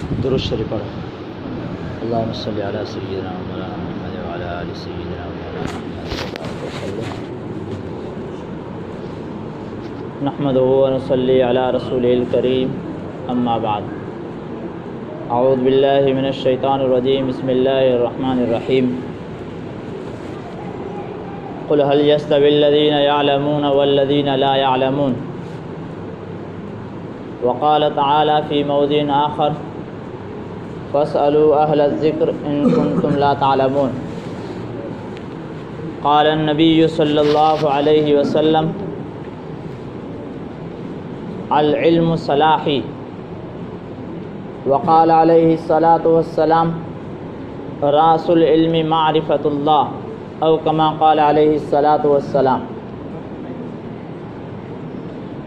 درود شریف پڑھو۔ اللہم صلی علی سیدنا مولانا محمد وعلی آل سیدنا مولانا محمد وسلم۔ نحمدہ ونصلی علی رسولہ الکریم، اما بعد۔ اعوذ باللہ من الشیطان الرجیم، بسم اللہ الرحمن الرحیم۔ قل هل يستوي الذين يعلمون والذين لا يعلمون، وقال تعالى في موضع آخر فاسألوا أهل الذكر إن كنتم لا تعلمون۔ قال النبي صلى الله عليه وسلم العلم صلاحي، وقال عليه الصلاة والسلام رأس العلم معرفة الله، او کما قال علیہ الصلاۃ والسلام۔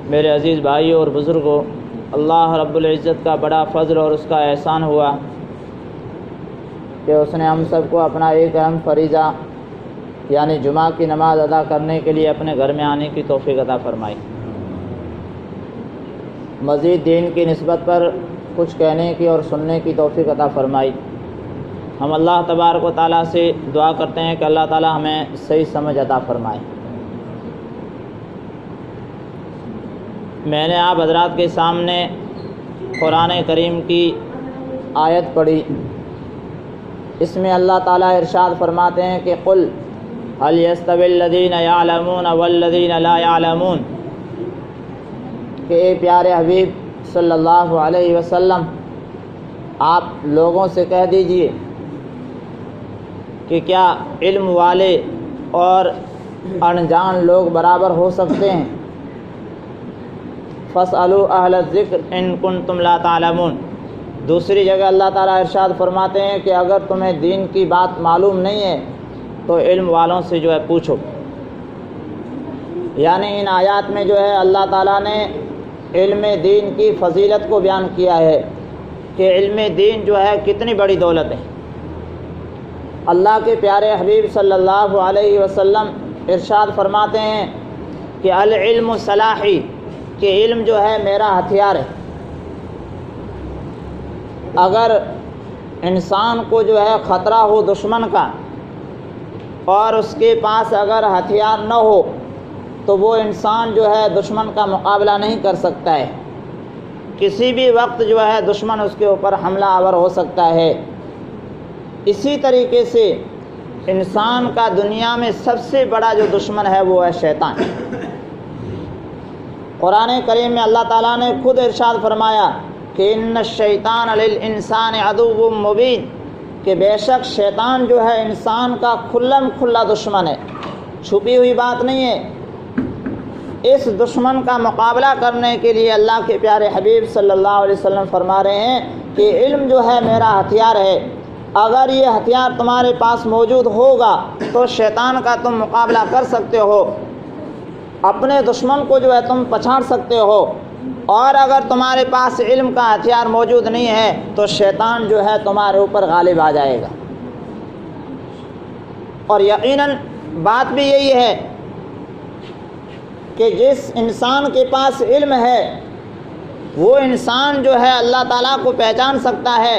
میرے عزیز بھائیوں اور بزرگوں، اللہ رب العزت کا بڑا فضل اور اس کا احسان ہوا کہ اس نے ہم سب کو اپنا ایک اہم فریضہ یعنی جمعہ کی نماز ادا کرنے کے لیے اپنے گھر میں آنے کی توفیق عطا فرمائی۔ مزید دین کی نسبت پر کچھ کہنے کی اور سننے کی توفیق عطا فرمائی۔ ہم اللہ تبارک و تعالیٰ سے دعا کرتے ہیں کہ اللہ تعالیٰ ہمیں صحیح سمجھ عطا فرمائے۔ میں نے آپ حضرات کے سامنے قرآن کریم کی آیت پڑھی، اس میں اللہ تعالیٰ ارشاد فرماتے ہیں کہ قل هل يستوي الذين يعلمون والذين لا يعلمون، کہ اے پیارے حبیب صلی اللہ علیہ وسلم آپ لوگوں سے کہہ دیجئے کہ کیا علم والے اور انجان لوگ برابر ہو سکتے ہیں؟ فاسألوا اہل الذکر ان کنتم لا تعلمون۔ دوسری جگہ اللہ تعالیٰ ارشاد فرماتے ہیں کہ اگر تمہیں دین کی بات معلوم نہیں ہے تو علم والوں سے جو ہے پوچھو۔ یعنی ان آیات میں جو ہے اللہ تعالیٰ نے علم دین کی فضیلت کو بیان کیا ہے کہ علم دین جو ہے کتنی بڑی دولت ہے۔ اللہ کے پیارے حبیب صلی اللہ علیہ وسلم ارشاد فرماتے ہیں کہ العلم صلاحی، کہ علم جو ہے میرا ہتھیار ہے۔ اگر انسان کو جو ہے خطرہ ہو دشمن کا اور اس کے پاس اگر ہتھیار نہ ہو تو وہ انسان جو ہے دشمن کا مقابلہ نہیں کر سکتا ہے۔ کسی بھی وقت جو ہے دشمن اس کے اوپر حملہ آور ہو سکتا ہے۔ اسی طریقے سے انسان کا دنیا میں سب سے بڑا جو دشمن ہے وہ ہے شیطان۔ قرآن کریم میں اللہ تعالیٰ نے خود ارشاد فرمایا کہ ان الشیطان للانسان عدو مبین، کہ بے شک شیطان جو ہے انسان کا کھلم کھلا دشمن ہے، چھپی ہوئی بات نہیں ہے۔ اس دشمن کا مقابلہ کرنے کے لیے اللہ کے پیارے حبیب صلی اللہ علیہ وسلم فرما رہے ہیں کہ علم جو ہے میرا ہتھیار ہے۔ اگر یہ ہتھیار تمہارے پاس موجود ہوگا تو شیطان کا تم مقابلہ کر سکتے ہو، اپنے دشمن کو جو ہے تم پچھاڑ سکتے ہو۔ اور اگر تمہارے پاس علم کا ہتھیار موجود نہیں ہے تو شیطان جو ہے تمہارے اوپر غالب آ جائے گا۔ اور یقیناً بات بھی یہی ہے کہ جس انسان کے پاس علم ہے وہ انسان جو ہے اللہ تعالیٰ کو پہچان سکتا ہے،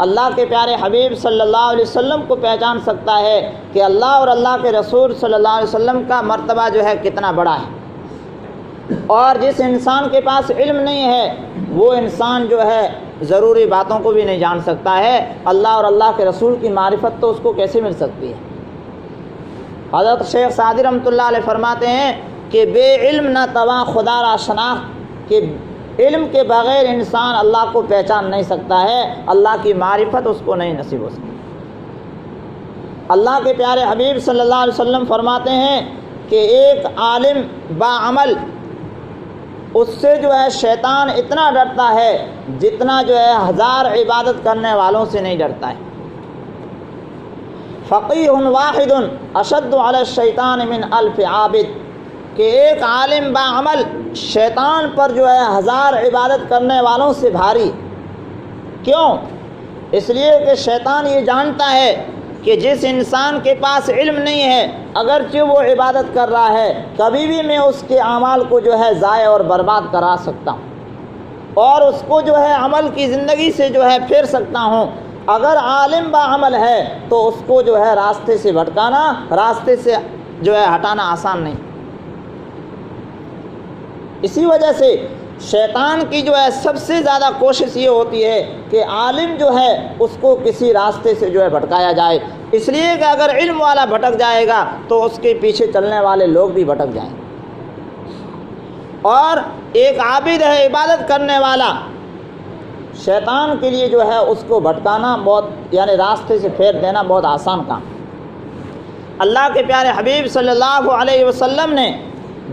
اللہ کے پیارے حبیب صلی اللہ علیہ وسلم کو پہچان سکتا ہے کہ اللہ اور اللہ کے رسول صلی اللہ علیہ وسلم کا مرتبہ جو ہے کتنا بڑا ہے۔ اور جس انسان کے پاس علم نہیں ہے وہ انسان جو ہے ضروری باتوں کو بھی نہیں جان سکتا ہے، اللہ اور اللہ کے رسول کی معرفت تو اس کو کیسے مل سکتی ہے؟ حضرت شیخ سعدی رحمۃ اللہ علیہ فرماتے ہیں کہ بے علم نہ تواں خدا را شناخت، کہ علم کے بغیر انسان اللہ کو پہچان نہیں سکتا ہے، اللہ کی معرفت اس کو نہیں نصیب ہو سکتی۔ اللہ کے پیارے حبیب صلی اللہ علیہ وسلم فرماتے ہیں کہ ایک عالم باعمل، اس سے جو ہے شیطان اتنا ڈرتا ہے جتنا جو ہے 1000 عبادت کرنے والوں سے نہیں ڈرتا ہے۔ فقیہ واحد اشد علی الشیطان من 1000 عابد، کہ ایک عالم باعمل شیطان پر جو ہے 1000 عبادت کرنے والوں سے بھاری۔ کیوں؟ اس لیے کہ شیطان یہ جانتا ہے کہ جس انسان کے پاس علم نہیں ہے اگرچہ وہ عبادت کر رہا ہے، کبھی بھی میں اس کے اعمال کو جو ہے ضائع اور برباد کرا سکتا ہوں۔ اور اس کو جو ہے عمل کی زندگی سے جو ہے پھیر سکتا ہوں۔ اگر عالم با عمل ہے تو اس کو جو ہے راستے سے بھٹکانا، راستے سے جو ہے ہٹانا آسان نہیں۔ اسی وجہ سے شیطان کی جو ہے سب سے زیادہ کوشش یہ ہوتی ہے کہ عالم جو ہے اس کو کسی راستے سے جو ہے بھٹکایا جائے، اس لیے کہ اگر علم والا بھٹک جائے گا تو اس کے پیچھے چلنے والے لوگ بھی بھٹک جائیں گے۔ اور ایک عابد ہے، عبادت کرنے والا، شیطان کے لیے جو ہے اس کو بھٹکانا بہت، یعنی راستے سے پھیر دینا بہت آسان کام۔ اللہ کے پیارے حبیب صلی اللہ علیہ وسلم نے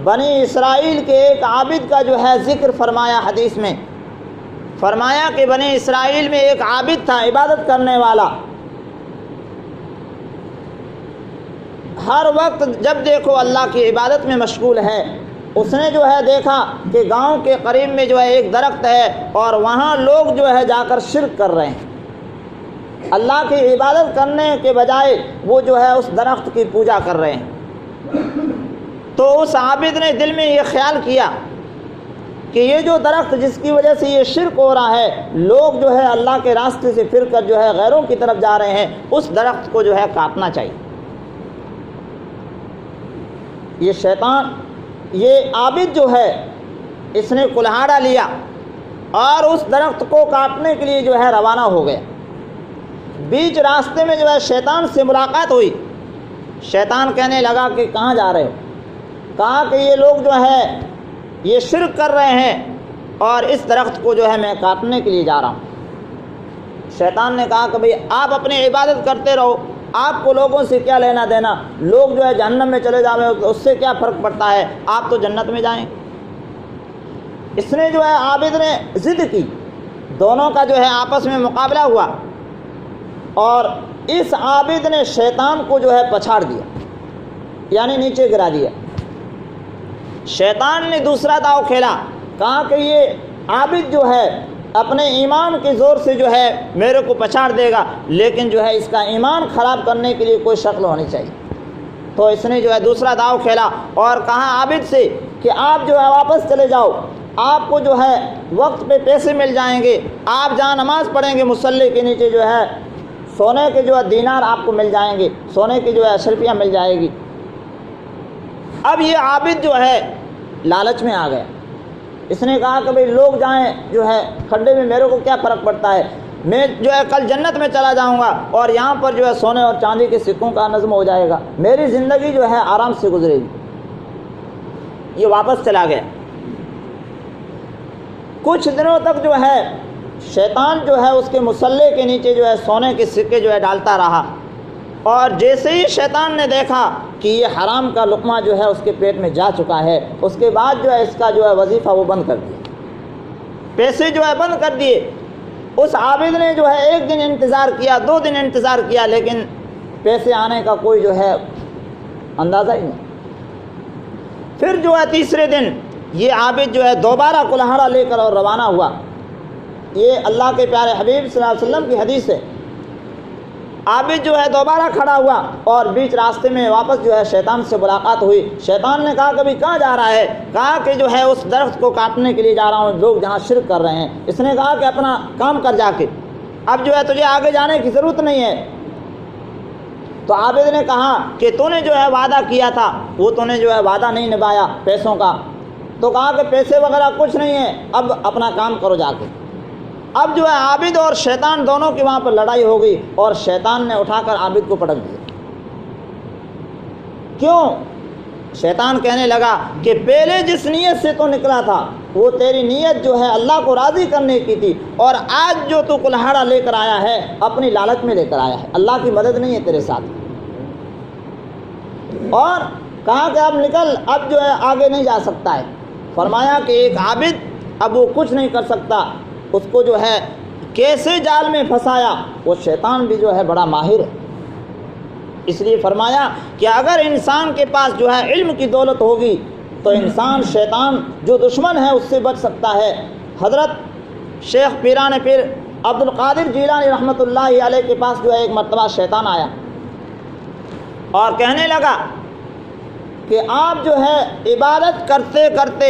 بنی اسرائیل کے ایک عابد کا جو ہے ذکر فرمایا، حدیث میں فرمایا کہ بنی اسرائیل میں ایک عابد تھا، عبادت کرنے والا، ہر وقت جب دیکھو اللہ کی عبادت میں مشغول ہے۔ اس نے جو ہے دیکھا کہ گاؤں کے قریب میں جو ہے ایک درخت ہے اور وہاں لوگ جو ہے جا کر شرک کر رہے ہیں، اللہ کی عبادت کرنے کے بجائے وہ جو ہے اس درخت کی پوجا کر رہے ہیں۔ تو اس عابد نے دل میں یہ خیال کیا کہ یہ جو درخت جس کی وجہ سے یہ شرک ہو رہا ہے، لوگ جو ہے اللہ کے راستے سے پھر کر جو ہے غیروں کی طرف جا رہے ہیں، اس درخت کو جو ہے کاٹنا چاہیے۔ یہ شیطان، یہ عابد جو ہے، اس نے کلہاڑا لیا اور اس درخت کو کاٹنے کے لیے جو ہے روانہ ہو گیا۔ بیچ راستے میں جو ہے شیطان سے ملاقات ہوئی۔ شیطان کہنے لگا کہ کہاں جا رہے ہو؟ کہا کہ یہ لوگ جو ہے یہ شرک کر رہے ہیں اور اس درخت کو جو ہے میں کاٹنے کے لیے جا رہا ہوں۔ شیطان نے کہا کہ بھئی آپ اپنی عبادت کرتے رہو، آپ کو لوگوں سے کیا لینا دینا، لوگ جو ہے جہنم میں چلے جاویں اس سے کیا فرق پڑتا ہے، آپ تو جنت میں جائیں۔ اس نے جو ہے عابد نے ضد کی، دونوں کا جو ہے آپس میں مقابلہ ہوا اور اس عابد نے شیطان کو جو ہے پچھاڑ دیا، یعنی نیچے گرا دیا۔ شیطان نے دوسرا داؤ کھیلا، کہا کہ یہ عابد جو ہے اپنے ایمان کے زور سے جو ہے میرے کو پچھاڑ دے گا، لیکن جو ہے اس کا ایمان خراب کرنے کے لیے کوئی شکل ہونی چاہیے۔ تو اس نے جو ہے دوسرا داؤ کھیلا اور کہا عابد سے کہ آپ جو ہے واپس چلے جاؤ، آپ کو جو ہے وقت پہ پیسے مل جائیں گے، آپ جہاں نماز پڑھیں گے مصلی کے نیچے جو ہے سونے کے جو ہے دینار آپ کو مل جائیں گے، سونے کی جو ہے اشرفیاں مل جائے گی۔ اب یہ عابد جو ہے لالچ میں آ گیا، اس نے کہا کہ بھئی لوگ جائیں جو ہے کھڈے میں، میرے کو کیا فرق پڑتا ہے، میں جو ہے کل جنت میں چلا جاؤں گا اور یہاں پر جو ہے سونے اور چاندی کے سکوں کا نظم ہو جائے گا، میری زندگی جو ہے آرام سے گزرے گی۔ یہ واپس چلا گیا۔ کچھ دنوں تک جو ہے شیطان جو ہے اس کے مصلی کے نیچے جو ہے سونے کے سکے جو ہے ڈالتا رہا، اور جیسے ہی شیطان نے دیکھا کہ یہ حرام کا لقمہ جو ہے اس کے پیٹ میں جا چکا ہے، اس کے بعد جو ہے اس کا جو ہے وظیفہ وہ بند کر دیا، پیسے جو ہے بند کر دیے۔ اس عابد نے جو ہے ایک دن انتظار کیا، 2 دن انتظار کیا، لیکن پیسے آنے کا کوئی جو ہے اندازہ ہی نہیں۔ پھر جو ہے تیسرے دن یہ عابد جو ہے دوبارہ کلہاڑا لے کر اور روانہ ہوا۔ یہ اللہ کے پیارے حبیب صلی اللہ علیہ وسلم کی حدیث ہے۔ عابد جو ہے دوبارہ کھڑا ہوا اور بیچ راستے میں واپس جو ہے شیطان سے ملاقات ہوئی۔ شیطان نے کہا کبھی کہاں جا رہا ہے؟ کہا کہ جو ہے اس درخت کو کاٹنے کے لیے جا رہا ہوں، لوگ جہاں شرک کر رہے ہیں۔ اس نے کہا کہ اپنا کام کر جا کے، اب جو ہے تجھے آگے جانے کی ضرورت نہیں ہے۔ تو عابد نے کہا کہ تو نے جو ہے وعدہ کیا تھا وہ تو نے جو ہے وعدہ نہیں نبھایا پیسوں کا۔ تو کہا کہ پیسے وغیرہ کچھ نہیں ہے، اب اپنا کام کرو جا کے۔ اب جو ہے عابد اور شیطان دونوں کی وہاں پر لڑائی ہو گئی اور شیطان نے اٹھا کر عابد کو پٹک دیا۔ کیوں؟ شیطان کہنے لگا کہ پہلے جس نیت سے تو نکلا تھا وہ تیری نیت جو ہے اللہ کو راضی کرنے کی تھی، اور آج جو تو کلہاڑا لے کر آیا ہے اپنی لالچ میں لے کر آیا ہے، اللہ کی مدد نہیں ہے تیرے ساتھ۔ اور کہا کہ اب نکل، اب جو ہے آگے نہیں جا سکتا ہے۔ فرمایا کہ ایک عابد اب وہ کچھ نہیں کر سکتا، اس کو جو ہے کیسے جال میں پھنسایا، وہ شیطان بھی جو ہے بڑا ماہر ہے۔ اس لیے فرمایا کہ اگر انسان کے پاس جو ہے علم کی دولت ہوگی تو انسان شیطان جو دشمن ہے اس سے بچ سکتا ہے۔ حضرت شیخ پیران پیر عبد القادر جیلانی رحمۃ اللہ علیہ کے پاس جو ہے ایک مرتبہ شیطان آیا اور کہنے لگا کہ آپ جو ہے عبادت کرتے کرتے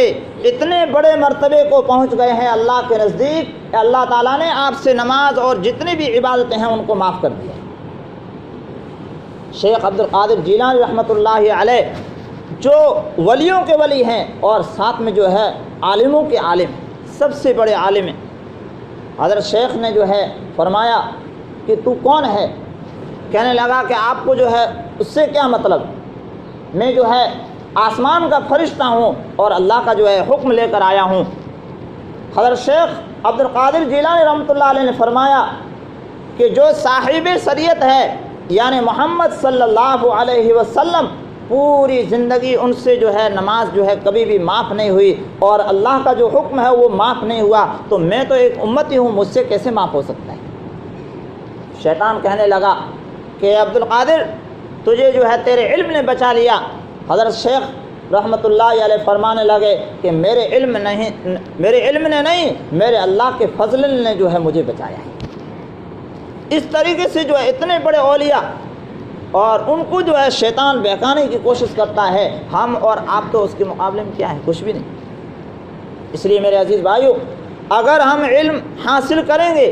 اتنے بڑے مرتبے کو پہنچ گئے ہیں اللہ کے نزدیک، اللہ تعالیٰ نے آپ سے نماز اور جتنی بھی عبادتیں ہیں ان کو معاف کر دیا۔ شیخ عبد القادر جیلانی رحمۃ اللہ علیہ جو ولیوں کے ولی ہیں اور ساتھ میں جو ہے عالموں کے عالم، سب سے بڑے عالم ہیں، حضرت شیخ نے جو ہے فرمایا کہ تو کون ہے؟ کہنے لگا کہ آپ کو جو ہے اس سے کیا مطلب، میں جو ہے آسمان کا فرشتہ ہوں اور اللہ کا جو ہے حکم لے کر آیا ہوں۔ حضرت شیخ عبد القادر جیلانی رحمۃ اللہ علیہ نے فرمایا کہ جو صاحب شریعت ہے یعنی محمد صلی اللہ علیہ وسلم، پوری زندگی ان سے جو ہے نماز جو ہے کبھی بھی معاف نہیں ہوئی اور اللہ کا جو حکم ہے وہ معاف نہیں ہوا، تو میں تو ایک امتی ہوں، مجھ سے کیسے معاف ہو سکتا ہے؟ شیطان کہنے لگا کہ عبد القادر تجھے جو ہے تیرے علم نے بچا لیا۔ حضرت شیخ رحمۃ اللہ علیہ فرمانے لگے کہ میرے علم نے نہیں، میرے اللہ کے فضل نے جو ہے مجھے بچایا ہے۔ اس طریقے سے جو ہے اتنے بڑے اولیاء اور ان کو جو ہے شیطان بہکانے کی کوشش کرتا ہے، ہم اور آپ تو اس کے مقابلے میں کیا ہے؟ کچھ بھی نہیں۔ اس لیے میرے عزیز بھائیو، اگر ہم علم حاصل کریں گے،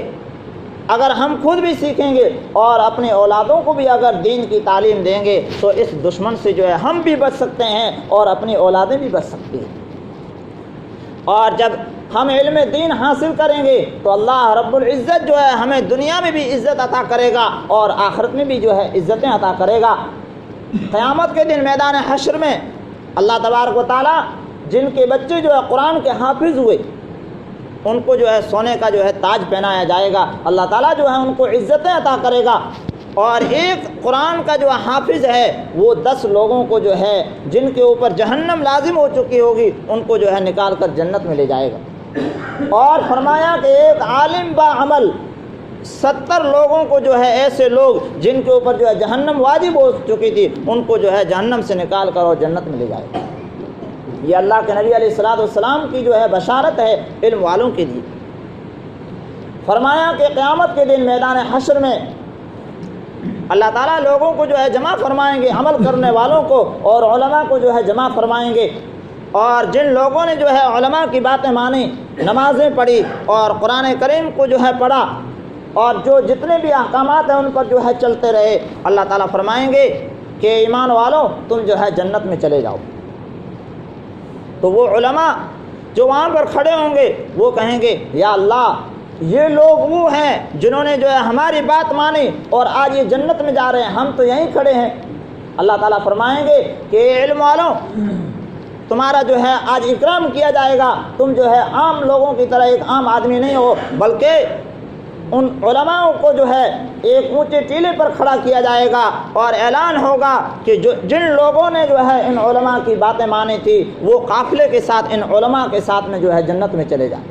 اگر ہم خود بھی سیکھیں گے اور اپنے اولادوں کو بھی اگر دین کی تعلیم دیں گے تو اس دشمن سے جو ہے ہم بھی بچ سکتے ہیں اور اپنی اولادیں بھی بچ سکتی ہیں۔ اور جب ہم علم دین حاصل کریں گے تو اللہ رب العزت جو ہے ہمیں دنیا میں بھی عزت عطا کرے گا اور آخرت میں بھی جو ہے عزتیں عطا کرے گا۔ قیامت کے دن میدان حشر میں اللہ تبارک و تعالیٰ جن کے بچے جو ہے قرآن کے حافظ ہوئے ان کو جو ہے سونے کا جو ہے تاج پہنایا جائے گا، اللہ تعالیٰ جو ہے ان کو عزتیں عطا کرے گا، اور ایک قرآن کا جو حافظ ہے وہ 10 لوگوں کو جو ہے جن کے اوپر جہنم لازم ہو چکی ہوگی ان کو جو ہے نکال کر جنت میں لے جائے گا۔ اور فرمایا کہ ایک عالم با عمل 70 لوگوں کو جو ہے ایسے لوگ جن کے اوپر جو ہے جہنم واجب ہو چکی تھی ان کو جو ہے جہنم سے نکال کر اور جنت میں لے جائے گا۔ یہ اللہ کے نبی علیہ الصلوۃ والسلام کی جو ہے بشارت ہے علم والوں کے لیے۔ فرمایا کہ قیامت کے دن میدان حشر میں اللہ تعالیٰ لوگوں کو جو ہے جمع فرمائیں گے، عمل کرنے والوں کو اور علماء کو جو ہے جمع فرمائیں گے، اور جن لوگوں نے جو ہے علماء کی باتیں مانی، نمازیں پڑھی اور قرآن کریم کو جو ہے پڑھا اور جو جتنے بھی احکامات ہیں ان پر جو ہے چلتے رہے، اللہ تعالیٰ فرمائیں گے کہ ایمان والوں تم جو ہے جنت میں چلے جاؤ۔ تو وہ علماء جو وہاں پر کھڑے ہوں گے وہ کہیں گے یا اللہ یہ لوگ وہ ہیں جنہوں نے جو ہے ہماری بات مانی اور آج یہ جنت میں جا رہے ہیں، ہم تو یہیں کھڑے ہیں۔ اللہ تعالیٰ فرمائیں گے کہ علم والوں تمہارا جو ہے آج اکرام کیا جائے گا، تم جو ہے عام لوگوں کی طرح ایک عام آدمی نہیں ہو، بلکہ ان علماء کو جو ہے ایک اونچے ٹیلے پر کھڑا کیا جائے گا اور اعلان ہوگا کہ جن لوگوں نے جو ہے ان علماء کی باتیں مانی تھی وہ قافلے کے ساتھ ان علماء کے ساتھ میں جو ہے جنت میں چلے جائیں۔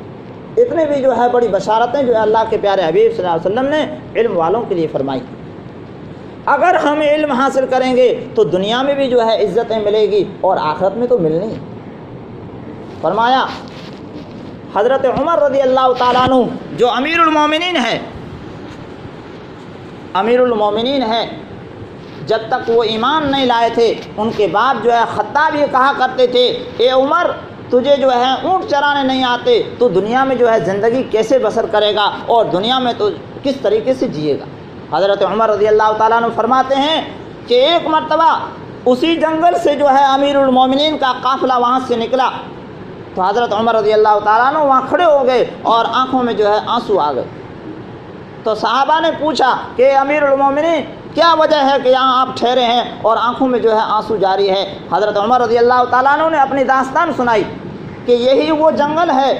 اتنے بھی جو ہے بڑی بشارتیں جو ہے اللہ کے پیارے حبیب صلی اللہ علیہ وسلم نے علم والوں کے لیے فرمائی۔ اگر ہم علم حاصل کریں گے تو دنیا میں بھی جو ہے عزتیں ملے گی اور آخرت میں تو ملنی ہے۔ فرمایا حضرت عمر رضی اللہ تعالیٰ عنہ جو امیر المومنین ہیں، جب تک وہ ایمان نہیں لائے تھے ان کے باپ جو ہے خطاب یہ کہا کرتے تھے اے عمر تجھے جو ہے اونٹ چرانے نہیں آتے تو دنیا میں جو ہے زندگی کیسے بسر کرے گا اور دنیا میں تو کس طریقے سے جیے گا۔ حضرت عمر رضی اللہ تعالیٰ عنہ فرماتے ہیں کہ ایک مرتبہ اسی جنگل سے جو ہے امیر المومنین کا قافلہ وہاں سے نکلا تو حضرت عمر رضی اللہ تعالیٰ عنہ وہاں کھڑے ہو گئے اور آنکھوں میں جو ہے آنسو آ گئے۔ تو صحابہ نے پوچھا کہ امیر المومنین کیا وجہ ہے کہ یہاں آپ ٹھہرے ہیں اور آنکھوں میں جو ہے آنسو جاری ہے؟ حضرت عمر رضی اللہ تعالیٰ عنہ نے اپنی داستان سنائی کہ یہی وہ جنگل ہے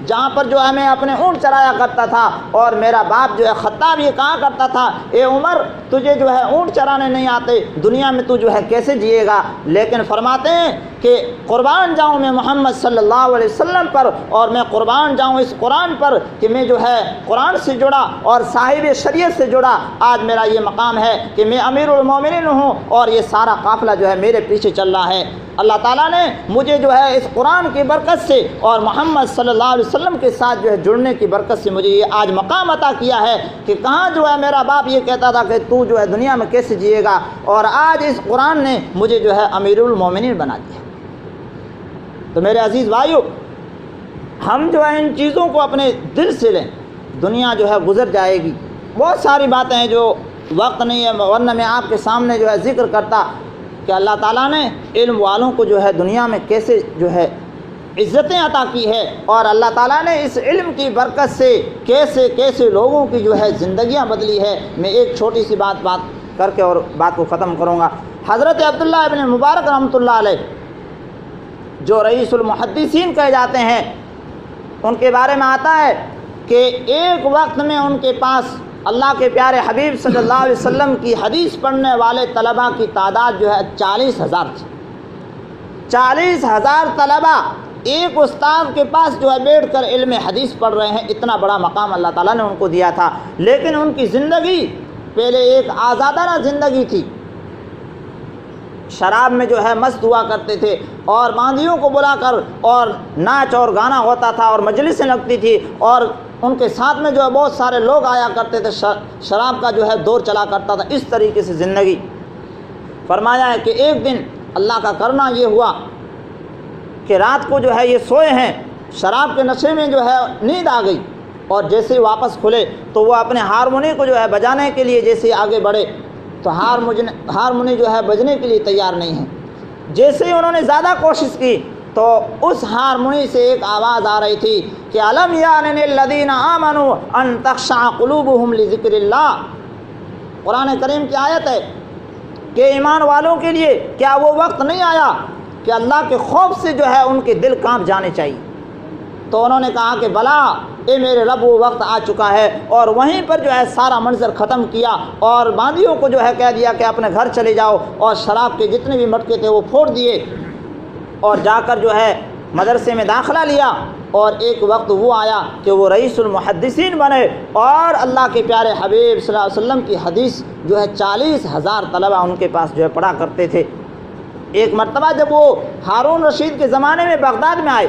جہاں پر جو ہے میں اپنے اونٹ چرایا کرتا تھا اور میرا باپ جو ہے خطاب یہ کہا کرتا تھا اے عمر تجھے جو ہے اونٹ چرانے نہیں آتے دنیا میں تو جو ہے کیسے جیے گا؟ لیکن فرماتے ہیں کہ قربان جاؤں میں محمد صلی اللہ علیہ وسلم پر اور میں قربان جاؤں اس قرآن پر کہ میں جو ہے قرآن سے جڑا اور صاحب شریعت سے جڑا، آج میرا یہ مقام ہے کہ میں امیر المومنین ہوں اور یہ سارا قافلہ جو ہے میرے پیچھے چل رہا ہے۔ اللہ تعالیٰ نے مجھے جو ہے اس قرآن کی برکت سے اور محمد صلی اللہ علیہ وسلم وسلم کے ساتھ جو ہے جڑنے کی برکت سے مجھے یہ آج مقام عطا کیا ہے کہ کہاں جو ہے میرا باپ یہ کہتا تھا کہ تو جو ہے دنیا میں کیسے جیے گا، اور آج اس قرآن نے مجھے جو ہے امیر المومنین بنا دیا۔ تو میرے عزیز بھائیو، ہم جو ہے ان چیزوں کو اپنے دل سے لیں۔ دنیا جو ہے گزر جائے گی، بہت ساری باتیں ہیں جو وقت نہیں ہے، ورنہ میں آپ کے سامنے جو ہے ذکر کرتا کہ اللہ تعالیٰ نے علم والوں کو جو ہے دنیا میں کیسے جو ہے عزتیں عطا کی ہے، اور اللہ تعالیٰ نے اس علم کی برکت سے کیسے کیسے لوگوں کی جو ہے زندگیاں بدلی ہے۔ میں ایک چھوٹی سی بات کر کے اور بات کو ختم کروں گا۔ حضرت عبداللہ ابن مبارک رحمۃ اللہ علیہ جو رئیس المحدثین کہے جاتے ہیں، ان کے بارے میں آتا ہے کہ ایک وقت میں ان کے پاس اللہ کے پیارے حبیب صلی اللہ علیہ وسلم کی حدیث پڑھنے والے طلباء کی تعداد جو ہے 40,000 تھی۔ 40,000 طلباء ایک استاد کے پاس جو ہے بیٹھ کر علم حدیث پڑھ رہے ہیں، اتنا بڑا مقام اللہ تعالیٰ نے ان کو دیا تھا۔ لیکن ان کی زندگی پہلے ایک آزادانہ زندگی تھی، شراب میں جو ہے مست ہوا کرتے تھے، اور باندیوں کو بلا کر اور ناچ اور گانا ہوتا تھا اور مجلسیں لگتی تھی، اور ان کے ساتھ میں جو ہے بہت سارے لوگ آیا کرتے تھے، شراب کا جو ہے دور چلا کرتا تھا۔ اس طریقے سے زندگی فرمایا ہے کہ ایک دن اللہ کا کرنا یہ ہوا کہ رات کو جو ہے یہ سوئے ہیں، شراب کے نشے میں جو ہے نیند آ گئی، اور جیسے ہی واپس کھلے تو وہ اپنے ہارمونی کو جو ہے بجانے کے لیے جیسے آگے بڑھے تو ہارمونی جو ہے بجنے کے لیے تیار نہیں ہے۔ جیسے ہی انہوں نے زیادہ کوشش کی تو اس ہارمونی سے ایک آواز آ رہی تھی کہ الم یعن للذین آمنوا ان تخشع قلوبہم لذکر اللہ۔ قرآن کریم کی آیت ہے کہ ایمان والوں کے لیے کیا وہ وقت نہیں آیا کہ اللہ کے خوف سے جو ہے ان کے دل کانپ جانے چاہیے؟ تو انہوں نے کہا کہ بلا اے میرے رب، وہ وقت آ چکا ہے، اور وہیں پر جو ہے سارا منظر ختم کیا، اور باندیوں کو جو ہے کہہ دیا کہ اپنے گھر چلے جاؤ، اور شراب کے جتنے بھی مٹکے تھے وہ پھوڑ دیے، اور جا کر جو ہے مدرسے میں داخلہ لیا۔ اور ایک وقت وہ آیا کہ وہ رئیس المحدثین بنے، اور اللہ کے پیارے حبیب صلی اللہ علیہ وسلم کی حدیث جو ہے 40,000 طلبہ ان کے پاس جو ہے پڑھا کرتے تھے۔ ایک مرتبہ جب وہ ہارون رشید کے زمانے میں بغداد میں آئے،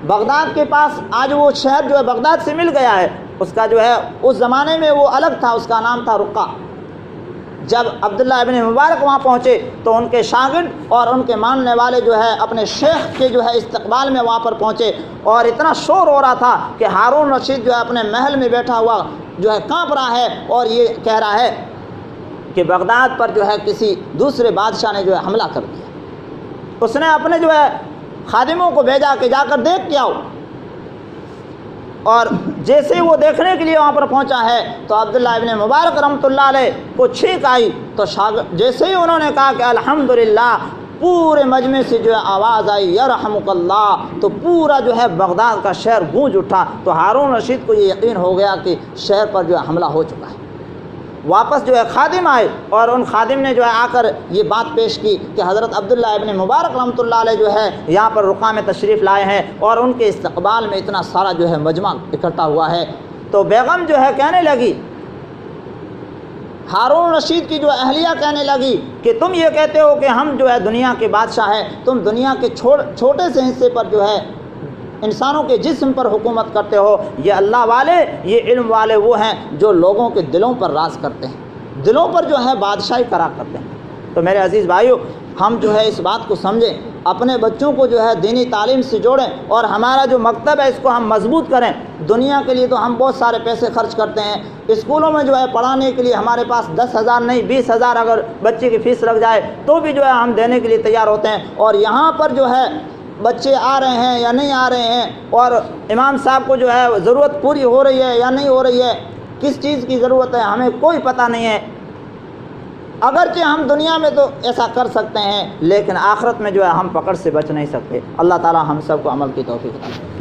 بغداد کے پاس آج وہ شہر جو ہے بغداد سے مل گیا ہے، اس کا جو ہے اس زمانے میں وہ الگ تھا، اس کا نام تھا رقہ۔ جب عبداللہ ابن مبارک وہاں پہنچے تو ان کے شاگرد اور ان کے ماننے والے جو ہے اپنے شیخ کے جو ہے استقبال میں وہاں پر پہنچے، اور اتنا شور ہو رہا تھا کہ ہارون رشید جو ہے اپنے محل میں بیٹھا ہوا جو ہے کانپ رہا ہے، اور یہ کہہ رہا ہے کہ بغداد پر جو ہے کسی دوسرے بادشاہ نے جو ہے حملہ کر دیا۔ اس نے اپنے جو ہے خادموں کو بھیجا کہ جا کر دیکھ کے آؤ، اور جیسے وہ دیکھنے کے لیے وہاں پر پہنچا ہے تو عبداللہ ابن مبارک رحمۃ اللہ علیہ کو چھینک آئی، تو جیسے ہی انہوں نے کہا کہ الحمدللہ، پورے مجمع سے جو ہے آواز آئی یرحمک اللہ، تو پورا جو ہے بغداد کا شہر گونج اٹھا۔ تو ہارون رشید کو یہ یقین ہو گیا کہ شہر پر جو ہے حملہ ہو چکا ہے۔ واپس جو ہے خادم آئے، اور ان خادم نے جو ہے آ کر یہ بات پیش کی کہ حضرت عبداللہ ابن مبارک رحمۃ اللہ علیہ جو ہے یہاں پر رقہ میں تشریف لائے ہیں، اور ان کے استقبال میں اتنا سارا جو ہے مجمع اکٹھا ہوا ہے۔ تو بیگم جو ہے کہنے لگی، ہارون رشید کی جو اہلیہ کہنے لگی کہ تم یہ کہتے ہو کہ ہم جو ہے دنیا کے بادشاہ ہیں، تم دنیا کے چھوٹے سے حصے پر جو ہے انسانوں کے جسم پر حکومت کرتے ہو۔ یہ اللہ والے، یہ علم والے وہ ہیں جو لوگوں کے دلوں پر راز کرتے ہیں، دلوں پر جو ہے بادشاہی کرا کرتے ہیں۔ تو میرے عزیز بھائیو، ہم جو ہے اس بات کو سمجھیں، اپنے بچوں کو جو ہے دینی تعلیم سے جوڑیں، اور ہمارا جو مکتب ہے اس کو ہم مضبوط کریں۔ دنیا کے لیے تو ہم بہت سارے پیسے خرچ کرتے ہیں، اسکولوں میں جو ہے پڑھانے کے لیے ہمارے پاس 10,000 نہیں 20,000 اگر بچے کی فیس لگ جائے تو بھی جو ہے ہم دینے کے لیے تیار ہوتے ہیں، اور یہاں پر جو ہے بچے آ رہے ہیں یا نہیں آ رہے ہیں، اور امام صاحب کو جو ہے ضرورت پوری ہو رہی ہے یا نہیں ہو رہی ہے، کس چیز کی ضرورت ہے ہمیں کوئی پتہ نہیں ہے۔ اگرچہ ہم دنیا میں تو ایسا کر سکتے ہیں، لیکن آخرت میں جو ہے ہم پکڑ سے بچ نہیں سکتے۔ اللہ تعالی ہم سب کو عمل کی توفیق عطا فرمائے۔